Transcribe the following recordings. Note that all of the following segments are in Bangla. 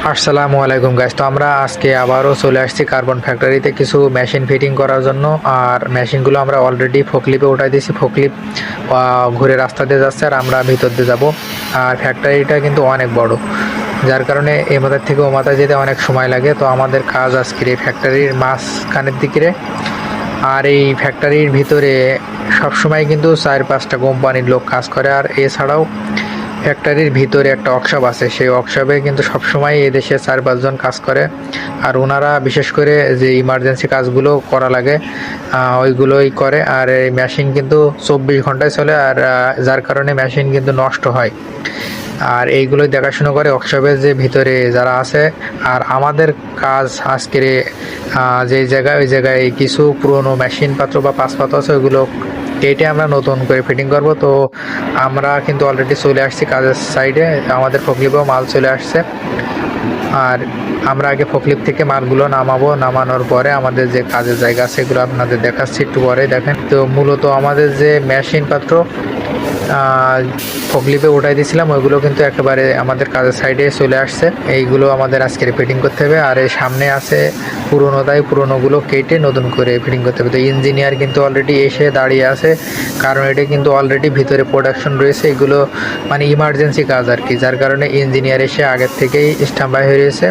আসসালামু আলাইকুম গাইস। তো আমরা আজকে আবারও চলে আসছি কার্বন ফ্যাক্টরিতে কিছু মেশিন ফিটিং করার জন্য। আর মেশিনগুলো আমরা অলরেডি ফোকলিপে উঠাই দিয়েছি। ফোকলিপ ঘুরে রাস্তা দিয়ে যাচ্ছে আর আমরা ভিতর দিয়ে যাব। আর ফ্যাক্টরিটা কিন্তু অনেক বড়, যার কারণে এই মাথার থেকে ও মাথায় যেতে অনেক সময় লাগে। তো আমাদের কাজ আজকের এই ফ্যাক্টরির মাঝখানের দিকে। আর এই ফ্যাক্টরির ভিতরে সবসময় কিন্তু 4-5টা কোম্পানির লোক কাজ করে। আর এছাড়াও ফ্যাক্টরির ভিতরে একটা ওয়ার্কশপ আছে, সেই ওয়ার্কশপে কিন্তু সবসময় এই দেশে 4-5 জন কাজ করে। আর ওনারা বিশেষ করে যে ইমার্জেন্সি কাজগুলো করা লাগে ওইগুলোই করে। আর এই মেশিন কিন্তু 24 ঘন্টায় চলে, আর যার কারণে মেশিন কিন্তু নষ্ট হয়। আর এইগুলোই দেখাশুনো করে ওয়ার্কশপের যে ভিতরে যারা আছে। আর আমাদের কাজ আজকের যে জায়গায়, ওই জায়গায় কিছু পুরনো মেশিন পাত্র বা পাসপাত্র আছে, ওইগুলো কেটে আমরা নতুন করে ফিটিং করব। তো আমরা কিন্তু অলরেডি চলে আসছি কাজের সাইডে, আমাদের ফোকলিপেও মাল চলে আসছে। আর আমরা আগে ফোকলিপ থেকে মালগুলো নামাবো, নামানোর পরে আমাদের যে কাজের জায়গা আছে সেগুলো আপনাদের দেখাচ্ছি, একটু পরে দেখেন। তো মূলত আমাদের যে মেশিন পাত্র ফোকলিপে উঠাই দিয়েছিলাম, ওইগুলো কিন্তু একেবারে আমাদের কাজের সাইডে চলে আসছে। এইগুলো আমাদের আজকে ফিটিং করতে হবে। আর এই সামনে আছে পুরোনোগুলো কেটে নতুন করে ফিটিং করতে হবে। তো ইঞ্জিনিয়ার কিন্তু অলরেডি এসে দাঁড়িয়ে আছে, কারণ এটা কিন্তু অলরেডি ভিতরে প্রোডাকশন রয়েছে। এগুলো মানে ইমার্জেন্সি কাজ আর কি, যার কারণে ইঞ্জিনিয়ার এসে আগের থেকেই স্ট্যান্ডবাই হয়ে রয়েছে।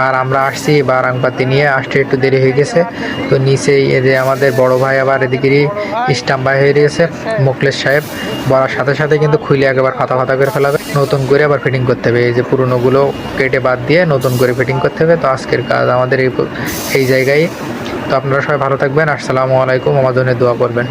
আর আমরা আসছি বারাংপাতি নিয়ে, আসতে একটু দেরি হয়ে গেছে। তো নিচেই এই যে আমাদের বড় ভাই আবার এদিকেরই স্ট্যান্ডবাই হয়ে রয়েছে, মোখলেস সাহেব। বলার সাথে সাথে কিন্তু খুলে একবার ফাতা করে ফেলাবে, নতুন করে আবার ফিটিং করতে হবে। এই যে পুরোনোগুলো কেটে বাদ দিয়ে নতুন করে ফিটিং করতে হবে। তো আজকের কাজ আমাদের এই জায়গায়। তো আপনারা সবাই ভালো থাকবেন। আসসালামু আলাইকুম, আমার জন্য দোয়া করবেন।